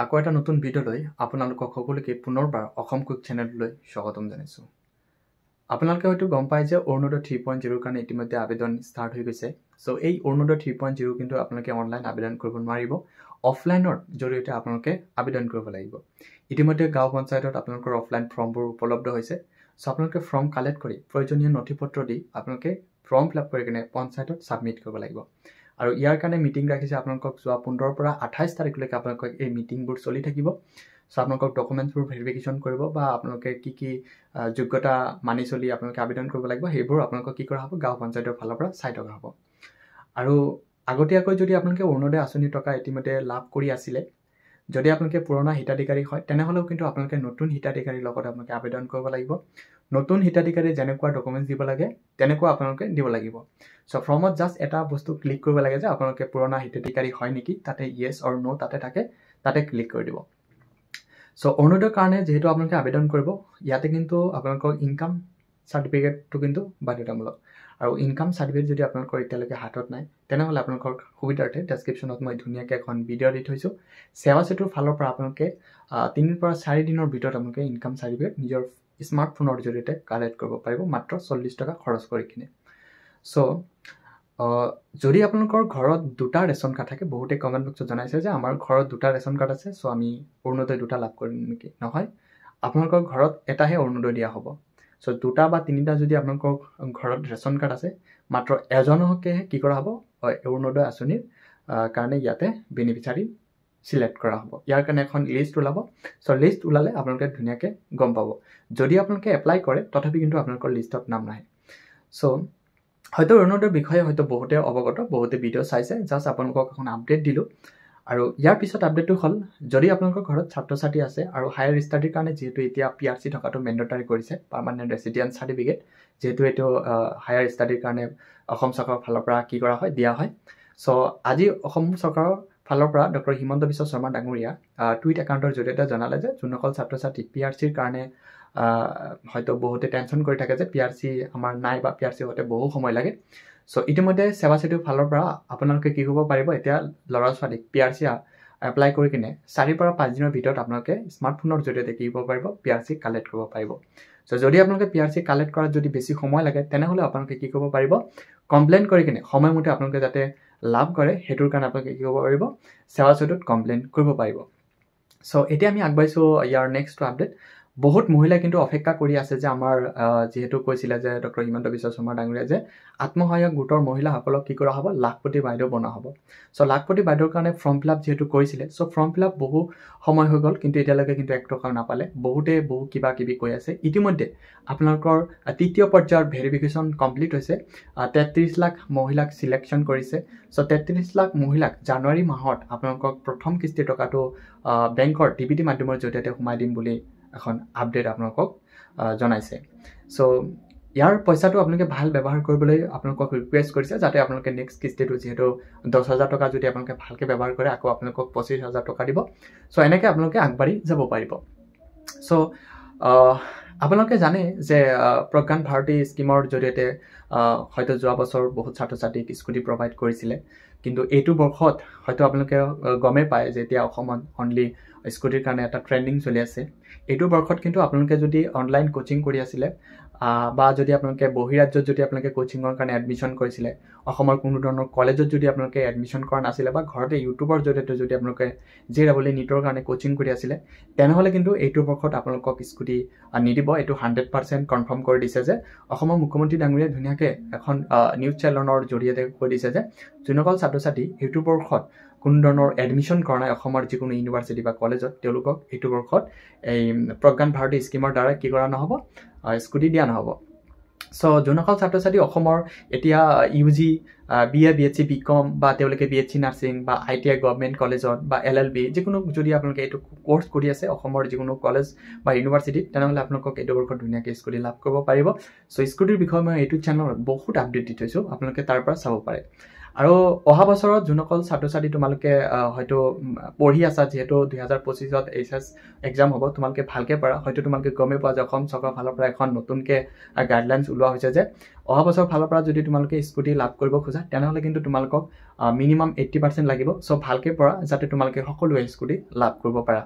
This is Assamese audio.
আকৌ এটা নতুন ভিডিঅ'লৈ আপোনালোকক সকলোকে পুনৰবাৰ অসম কুইক চেনেললৈ স্বাগতম জনাইছোঁ। আপোনালোকে হয়তো গম পায় যে অৰুণোদয় 3.0 কাৰণে ইতিমধ্যে আবেদন ষ্টাৰ্ট হৈ গৈছে। চ' এই অৰুণোদয় 3.0 কিন্তু আপোনালোকে অনলাইন আবেদন কৰিব নোৱাৰিব, অফলাইনৰ জৰিয়তে আপোনালোকে আবেদন কৰিব লাগিব। ইতিমধ্যে গাঁও পঞ্চায়তত আপোনালোকৰ অফলাইন ফৰ্মবোৰ উপলব্ধ হৈছে। চ' আপোনালোকে ফৰ্ম কালেক্ট কৰি প্ৰয়োজনীয় নথিপত্ৰ দি আপোনালোকে ফৰ্ম ফিল আপ কৰি কিনে পঞ্চায়তত ছাবমিট কৰিব লাগিব। আৰু ইয়াৰ কাৰণে মিটিং ৰাখিছে আপোনালোকক যোৱা 15 পৰা 28 তাৰিখলৈকে আপোনালোকক এই মিটিংবোৰ চলি থাকিব। চ' আপোনালোকক ডকুমেণ্টছবোৰ ভেৰিফিকেশ্যন কৰিব বা আপোনালোকে কি যোগ্যতা মানি চলি আপোনালোকে আবেদন কৰিব লাগিব সেইবোৰ আপোনালোকক কি কৰা হ'ব, গাঁও পঞ্চায়তৰ ফালৰ পৰা চাই থকা হ'ব। আৰু আগতীয়াকৈ যদি আপোনালোকে অৰুণোদয় আঁচনিৰ টকা ইতিমধ্যে লাভ কৰি আছিলে, যদি আপোনালোকে পুৰণা হিতাধিকাৰী হয় তেনেহ'লেও কিন্তু আপোনালোকে নতুন হিতাধিকাৰীৰ লগত আপোনালোকে আবেদন কৰিব লাগিব। নতুন হিতাধিকাৰী যেনেকুৱা ডকুমেণ্টছ দিব লাগে তেনেকুৱা আপোনালোকে দিব লাগিব। চ' ফৰ্মত জাষ্ট এটা বস্তু ক্লিক কৰিব লাগে যে আপোনালোকে পুৰণা হিতাধিকাৰী হয় নেকি, তাতে য়েছ অৰ ন' তাতে থাকে, তাতে ক্লিক কৰি দিব। চ' অৰুণোদয়ৰ কাৰণে যিহেতু আপোনালোকে আবেদন কৰিব, ইয়াতে কিন্তু আপোনালোকৰ ইনকাম চাৰ্টিফিকেটটো কিন্তু বাধ্যতামূলক। আৰু ইনকাম চাৰ্টিফিকেট যদি আপোনালোকৰ এতিয়ালৈকে হাতত নাই তেনেহ'লে আপোনালোকৰ সুবিধাৰ্থে ডেছক্ৰিপশ্যনত মই ধুনীয়াকৈ এখন ভিডিঅ' দি থৈছোঁ। সেৱা সেতুৰ ফালৰ পৰা আপোনালোকে 3 পৰা 4 দিনৰ ভিতৰত আপোনালোকে ইনকাম চাৰ্টিফিকেট নিজৰ স্মাৰ্টফোনৰ জৰিয়তে কালেক্ট কৰিব পাৰিব, মাত্ৰ 40 টকা খৰচ কৰি কিনে। চ' যদি আপোনালোকৰ ঘৰত দুটা ৰেচন কাৰ্ড থাকে, বহুতে কমেণ্ট বক্সত জনাইছে যে আমাৰ ঘৰত দুটা ৰেচন কাৰ্ড আছে, চ' আমি অৰুণোদয় দুটা লাভ কৰিম নেকি? নহয়, আপোনালোকৰ ঘৰত এটাহে অৰুণোদয় দিয়া হ'ব। চ' 2টা বা 3টা যদি আপোনালোকৰ ঘৰত ৰেচন কাৰ্ড আছে, মাত্ৰ এজনকেহে কি কৰা হ'ব, অৰুণোদয় আঁচনিৰ কাৰণে ইয়াতে বেনিফিচাৰী চিলেক্ট কৰা হ'ব। ইয়াৰ কাৰণে এখন লিষ্ট ওলাব। চ' লিষ্ট ওলালে আপোনালোকে ধুনীয়াকৈ গম পাব। যদি আপোনালোকে এপ্লাই কৰে তথাপি কিন্তু আপোনালোকৰ লিষ্টত নাম নাহে। চ' হয়তো অৰুণোদয়ৰ বিষয়ে হয়তো বহুতে অৱগত, বহুতে ভিডিঅ' চাইছে, জাষ্ট আপোনালোকক এখন আপডেট দিলোঁ। আৰু ইয়াৰ পিছত আপডেটটো হ'ল, যদি আপোনালোকৰ ঘৰত ছাত্ৰ ছাত্ৰী আছে আৰু হায়াৰ ষ্টাডিৰ কাৰণে যিহেতু এতিয়া PRC থকাটো মেণ্ডেটৰী কৰিছে, পাৰ্মানেণ্ট ৰেচিডেঞ্চ চাৰ্টিফিকেট, যিহেতু এইটো হায়াৰ ষ্টাডিৰ কাৰণে অসম চৰকাৰৰ ফালৰ পৰা কি কৰা হয়, দিয়া হয়। চ' আজি অসম চৰকাৰৰ ফালৰ পৰা ডক্টৰ হিমন্ত বিশ্ব শৰ্মা ডাঙৰীয়া টুইট একাউণ্টৰ জৰিয়তে জনালে যে যোনসকল ছাত্ৰ ছাত্ৰী PRCৰ কাৰণে হয়তো বহুতে টেনশ্যন কৰি থাকে যে PRC আমাৰ নাই বা PRC হওঁতে বহু সময় লাগে। চ' ইতিমধ্যে সেৱা সেতুৰ ফালৰ পৰা আপোনালোকে কি কৰিব পাৰিব, এতিয়া ল'ৰা ছোৱালীক PRC এপ্লাই কৰি কিনে 4 পৰা 5 দিনৰ ভিতৰত আপোনালোকে স্মাৰ্টফোনৰ জৰিয়তে কি কৰিব পাৰিব, PRC কালেক্ট কৰিব পাৰিব। চ' যদি আপোনালোকে PRC কালেক্ট কৰাত যদি বেছি সময় লাগে তেনেহ'লে আপোনালোকে কি কৰিব পাৰিব, কমপ্লেইন কৰি কিনে সময়মতে আপোনালোকে যাতে লাভ কৰে সেইটোৰ কাৰণে আপোনালোকে কি কৰিব পাৰিব, সেৱা সেতুত কমপ্লেইন কৰিব পাৰিব। চ' এতিয়া আমি আগবাঢ়িছোঁ ইয়াৰ নেক্সট আপডেট। বহুত মহিলাই কিন্তু অপেক্ষা কৰি আছে যে আমাৰ যিহেতু কৈছিলে যে ডক্টৰ হিমন্ত বিশ্ব শৰ্মা ডাঙৰীয়া যে আত্মসহায়ক গোটৰ মহিলাসকলক কি কৰা হ'ব, লাখপতি বাইদেউ বনোৱা হ'ব। চ' লাখপতি বাইদেউৰ কাৰণে ফৰ্ম ফিল আপ যিহেতু কৰিছিলে, চ' ফৰ্ম ফিল আপ বহু সময় হৈ গ'ল কিন্তু এতিয়ালৈকে কিন্তু 1 টকাও নাপালে। বহুতে বহু কিবা কিবি কৈ আছে। ইতিমধ্যে আপোনালোকৰ 3য় পৰ্যায়ৰ ভেৰিফিকেশ্যন কমপ্লিট হৈছে। 33 লাখ মহিলাক চিলেকশ্যন কৰিছে। চ' 33 লাখ মহিলাক জানুৱাৰী মাহত আপোনালোকক প্ৰথম কিস্তিৰ টকাটো বেংকৰ DBT মাধ্যমৰ জৰিয়তে সোমাই দিম বুলি এখন আপডেট আপোনালোকক জনাইছে। চ' ইয়াৰ পইচাটো আপোনালোকে ভাল ব্যৱহাৰ কৰিবলৈ আপোনালোকক ৰিকুৱেষ্ট কৰিছে, যাতে আপোনালোকে নেক্সট কিস্তিটো যিহেতু 10,000 টকা যদি আপোনালোকে ভালকৈ ব্যৱহাৰ কৰে আকৌ আপোনালোকক 25,000 টকা দিব। চ' এনেকৈ আপোনালোকে আগবাঢ়ি যাব পাৰিব। চ' আপোনালোকে জানে যে প্ৰজ্ঞান ভাৰতী স্কিমৰ জৰিয়তে হয়তো যোৱা বছৰ বহুত ছাত্ৰ ছাত্ৰীক স্কুটি প্ৰভাইড কৰিছিলে, কিন্তু এইটো বৰ্ষত হয়তো আপোনালোকে গমেই পায় যে এতিয়া অসমত অনলি স্কুটিৰ কাৰণে এটা ট্ৰেণ্ডিং চলি আছে। এইটো বৰ্ষত কিন্তু আপোনালোকে যদি অনলাইন কোচিং কৰি আছিলে বা যদি আপোনালোকে বহিৰাজ্যত যদি আপোনালোকে কোচিঙৰ কাৰণে এডমিশ্যন কৰিছিলে, অসমৰ কোনো ধৰণৰ কলেজত যদি আপোনালোকে এডমিশ্যন কৰা নাছিলে বা ঘৰতে ইউটিউবৰ জৰিয়তে যদি আপোনালোকে JEE নীটৰ কাৰণে কোচিং কৰি আছিলে, তেনেহ'লে কিন্তু এইটো বৰ্ষত আপোনালোকক স্কুটি নিদিব। এইটো 100% কনফাৰ্ম কৰি দিছে যে অসমৰ মুখ্যমন্ত্ৰী ডাঙৰীয়াই ধুনীয়াকৈ এখন নিউজ চেনেলৰ জৰিয়তে কৈ দিছে যে যোনসকল ছাত্ৰ ছাত্ৰী এইটো বৰ্ষত কোনো ধৰণৰ এডমিশ্যন কৰা নাই অসমৰ যিকোনো ইউনিভাৰ্চিটি বা কলেজত, তেওঁলোকক এইটো বৰ্ষত এই প্ৰজ্ঞান ভাৰতী স্কিমৰ দ্বাৰা কি কৰা নহ'ব, স্কুটি দিয়া নহ'ব। চ' যোনসকল ছাত্ৰ ছাত্ৰী অসমৰ এতিয়া UG, BA, BSc, BCom বা তেওঁলোকে BSc নাৰ্ছিং বা ITI গভৰ্ণমেণ্ট কলেজত বা LLB যিকোনো যদি আপোনালোকে এইটো কোৰ্চ কৰি আছে অসমৰ যিকোনো কলেজ বা ইউনিভাৰ্চিটিত, তেনেহ'লে আপোনালোকক এইটো বৰ্ষত ধুনীয়াকৈ স্কুটি লাভ কৰিব পাৰিব। চ' স্কুটিৰ বিষয়ে মই এইটো চেনেলত বহুত আপডেট দি থৈছোঁ, আপোনালোকে তাৰ পৰা চাব পাৰে। আৰু অহা বছৰত যোনসকল ছাত্ৰ ছাত্ৰী তোমালোকে হয়তো পঢ়ি আছা, যিহেতু 2025ত HS এক্সাম হ'ব, তোমালোকে ভালকৈ পঢ়া। হয়তো তোমালোকে গমেই পোৱা যে অসম চৰকাৰৰ ফালৰ পৰা এখন নতুনকৈ গাইডলাইনছ ওলোৱা হৈছে যে অহা বছৰৰ ফালৰ পৰা যদি তোমালোকে স্কুটি লাভ কৰিব খোজা, তেনেহ'লে কিন্তু তোমালোকক মিনিমাম 80% লাগিব। চ' ভালকৈ পঢ়া যাতে তোমালোকে সকলোৱে স্কুটি লাভ কৰিব পাৰা।